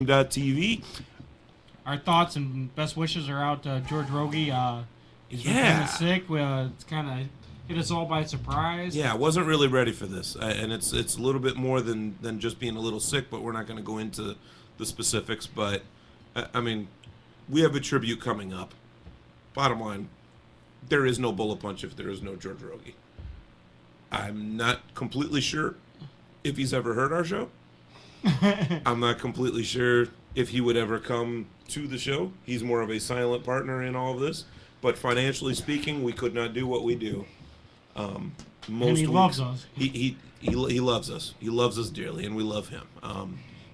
TV. Our thoughts and best wishes are out to George Rogie. He's been Yeah. kind of sick. It's kind of hit us all by surprise. Yeah, I wasn't really ready for this, and it's a little bit more than just being a little sick. But we're not going to go into the specifics. But I mean, we have a tribute coming up. Bottom line, there is no Bolo Punch if there is no George Rogie. I'm not completely sure if he's ever heard our show. I'm not completely sure if he would ever come to the show. He's more of a silent partner in all of this. But financially speaking, we could not do what we do. And he loves us. He loves us. He loves us dearly, and we love him.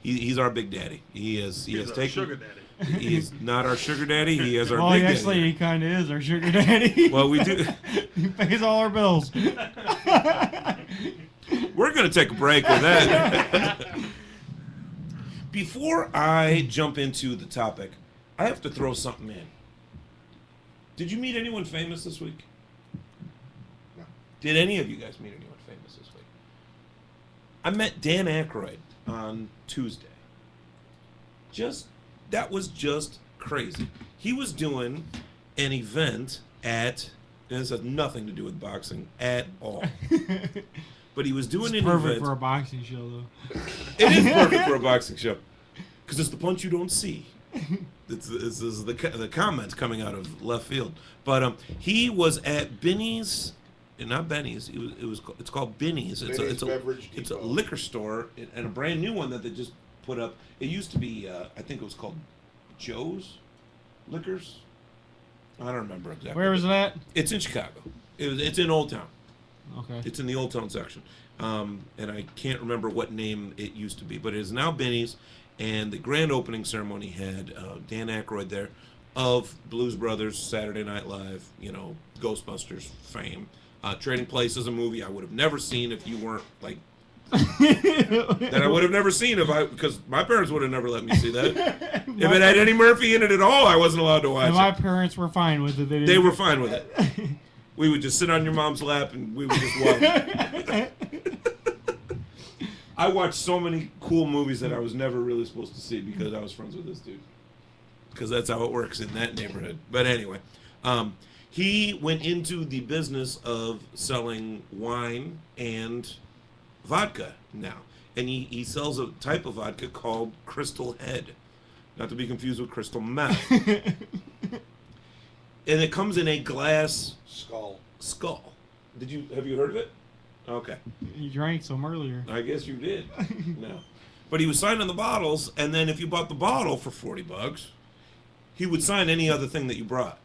He's our big daddy. He's taken sugar daddy. He is not our sugar daddy. He is our Well, big actually, daddy. he kind of is our sugar daddy. Well, we do. He pays all our bills. We're going to take a break with that. Before I jump into the topic, I have to throw something in. Did you meet anyone famous this week? No. Did any of you guys meet anyone famous this week? I met Dan Aykroyd on Tuesday. That was just crazy. He was doing an event and this has nothing to do with boxing at all. But he was doing It's an perfect event. for a boxing show, though. It is perfect for a boxing show because it's the punch you don't see. It's the comments coming out of left field. But he was at Binny's, not Benny's. It's called Binny's. It's a liquor store and a brand new one that they just put up. It used to be I think it was called Joe's Liquors. I don't remember exactly. Where was that? It's in Chicago. It's in Old Town. Okay. It's in the Old Town section. And I can't remember what name it used to be, but it is now Binny's. And the grand opening ceremony had Dan Aykroyd there of Blues Brothers, Saturday Night Live, Ghostbusters fame. Trading Places, a movie I would have never seen if you weren't like that. I would have never seen because my parents would have never let me see that. If it had Eddie Murphy in it at all, I wasn't allowed to watch my it. parents were fine with it. They were fine with it. We would just sit on your mom's lap and we would just watch. I watched so many cool movies that I was never really supposed to see because I was friends with this dude. Because that's how it works in that neighborhood. But anyway, he went into the business of selling wine and vodka now. And he sells a type of vodka called Crystal Head. Not to be confused with crystal meth. And it comes in a glass skull. Have you heard of it? Okay. You drank some earlier. I guess you did. No. But he was signing the bottles, and then if you bought the bottle for $40, he would sign any other thing that you brought.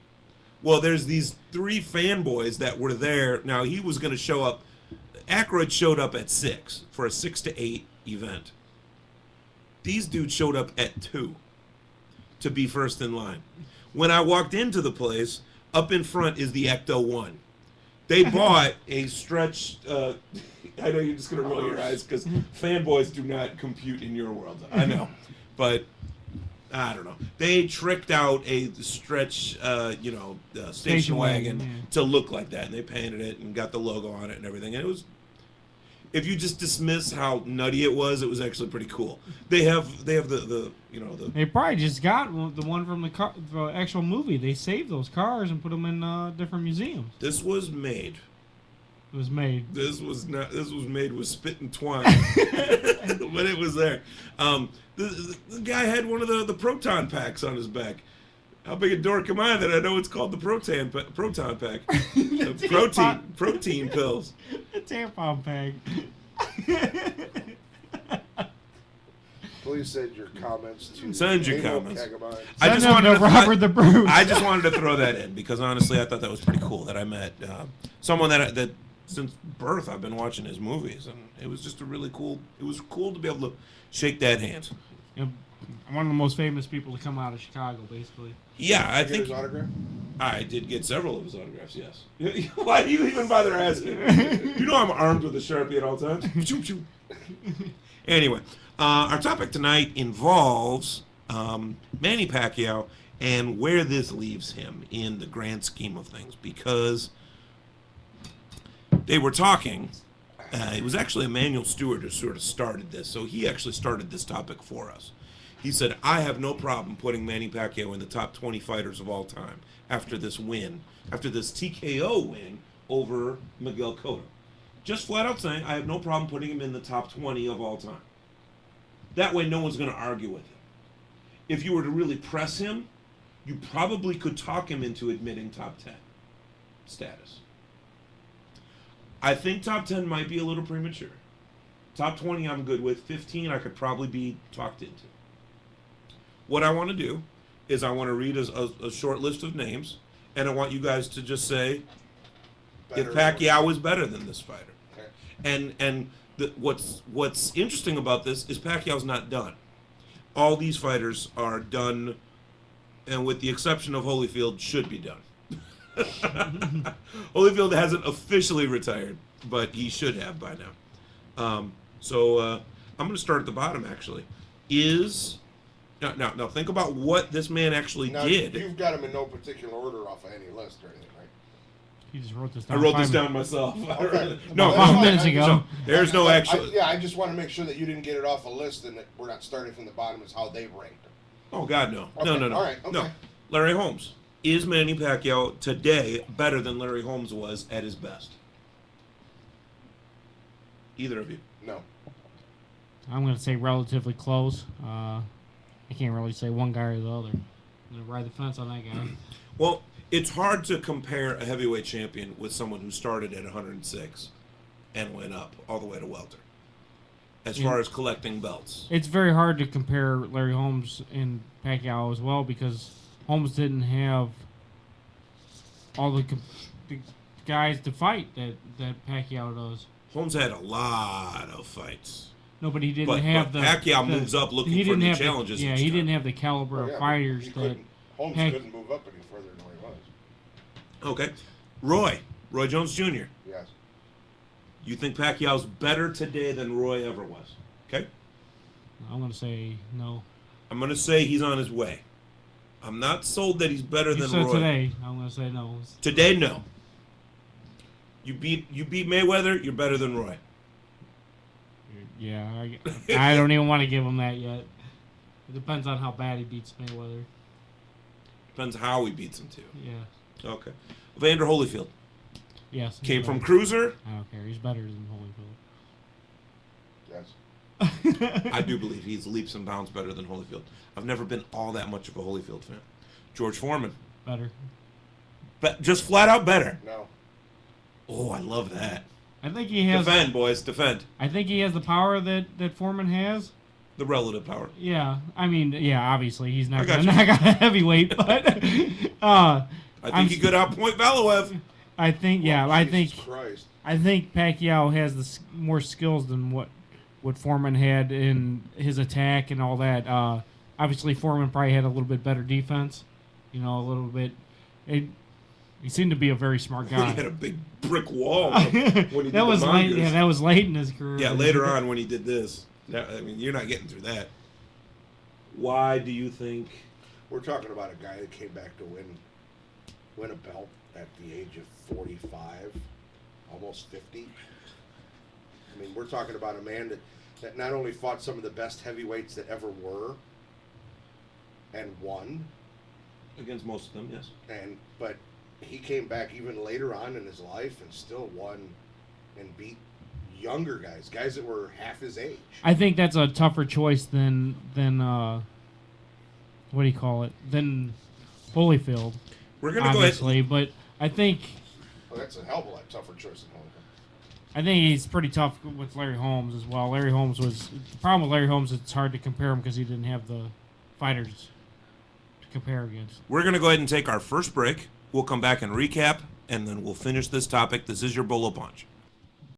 Well, there's these 3 fanboys that were there. Now, he was going to show up. Aykroyd showed up at 6 for a 6 to 8 event. These dudes showed up at 2 to be first in line. When I walked into the place, up in front is the Ecto 1. They bought a stretched. I know you're just gonna roll your eyes because fanboys do not compute in your world. I know, but I don't know. They tricked out a stretch, station wagon to look like that, and they painted it and got the logo on it and everything. And it was. If you just dismiss how nutty it was actually pretty cool. They have the. They probably just got the one from the actual movie. They saved those cars and put them in different museums. This was made. It was made. This was made with spit and twine, but it was there. The guy had one of the proton packs on his back. How big a dork am I that I know it's called the proton pack? The protein pills. A tampon bag. Please send your comments to Send your comments. Kagabites. I just Send them wanted to Robert the Bruce. I just wanted to throw that in because honestly, I thought that was pretty cool that I met someone that since birth I've been watching his movies, and it was just a really cool. It was cool to be able to shake that hand. One of the most famous people to come out of Chicago, basically. Yeah, I Get think his autograph? I did get several of his autographs. Yes. Why do you even bother asking? You know I'm armed with a Sharpie at all times. Anyway, our topic tonight involves Manny Pacquiao and where this leaves him in the grand scheme of things, because they were talking. It was actually Emmanuel Stewart who sort of started this, so he actually started this topic for us. He said, I have no problem putting Manny Pacquiao in the top 20 fighters of all time after this win, after this TKO win over Miguel Cotto. Just flat out saying, I have no problem putting him in the top 20 of all time. That way no one's going to argue with him. If you were to really press him, you probably could talk him into admitting top 10 status. I think top 10 might be a little premature. Top 20 I'm good with. 15 I could probably be talked into. What I want to do is I want to read a short list of names, and I want you guys to just say if Pacquiao is better than this fighter. Okay. And what's interesting about this is Pacquiao's not done. All these fighters are done, and with the exception of Holyfield, should be done. Holyfield hasn't officially retired, but he should have by now. So I'm going to start at the bottom, actually. Now, think about what this man actually did. You've got him in no particular order off of any list or anything, right? You just wrote this down. I wrote this down myself. Okay. No, 5 minutes ago. There's no actual. I just want to make sure that you didn't get it off a list and that we're not starting from the bottom as how they ranked him. Oh, God, no. Okay. No. All right, okay. No. Larry Holmes. Is Manny Pacquiao today better than Larry Holmes was at his best? Either of you? No. I'm going to say relatively close. I can't really say one guy or the other. I'm going to ride the fence on that guy. Well, it's hard to compare a heavyweight champion with someone who started at 106 and went up all the way to welter. As far as collecting belts. It's very hard to compare Larry Holmes and Pacquiao as well because Holmes didn't have all the guys to fight that Pacquiao does. Holmes had a lot of fights. No, but he didn't have the... Pacquiao moves up looking for new challenges. Yeah, he didn't have the caliber of fighters that... Holmes couldn't move up any further than where he was. Okay. Roy Jones Jr. Yes. You think Pacquiao's better today than Roy ever was? Okay? I'm going to say no. I'm going to say he's on his way. I'm not sold that he's better than So Roy. today, I'm going to say no. Today, no. You beat Mayweather, you're better than Roy. Yeah, I don't even want to give him that yet. It depends on how bad he beats Mayweather. Depends how he beats him, too. Yeah. Okay. Evander Holyfield. Yes. Came from Cruiser. I don't care. He's better than Holyfield. Yes. I do believe he's leaps and bounds better than Holyfield. I've never been all that much of a Holyfield fan. George Foreman. Better. But just flat out better. No. Oh, I love that. I think he has... Defend, boys. Defend. I think he has the power that Foreman has. The relative power. Yeah. I mean, yeah, obviously he's not I going to knock out a heavyweight, but... I think he could outpoint Valoev. I think, yeah, Oh, I Jesus think... Christ. I think Pacquiao has more skills than what Foreman had in his attack and all that. Obviously, Foreman probably had a little bit better defense. You know, a little bit... He seemed to be a very smart guy. He had a big brick wall when he did that was the late. Mongoose. Yeah, that was late in his career. Yeah, later on when he did this. I mean, you're not getting through that. Why do you think... We're talking about a guy that came back to win a belt at the age of 45, almost 50. I mean, we're talking about a man that not only fought some of the best heavyweights that ever were and won. Against most of them, yes. But he came back even later on in his life and still won and beat younger guys that were half his age. I think that's a tougher choice than what do you call it? Than Holyfield. We're gonna go ahead. But I think That's a hell of a lot tougher choice than Holyfield. I think he's pretty tough with Larry Holmes as well. Larry Holmes was the problem with Larry Holmes. It's hard to compare him because he didn't have the fighters to compare against. We're going to go ahead and take our first break. We'll come back and recap, and then we'll finish this topic. This is your Bolo Punch.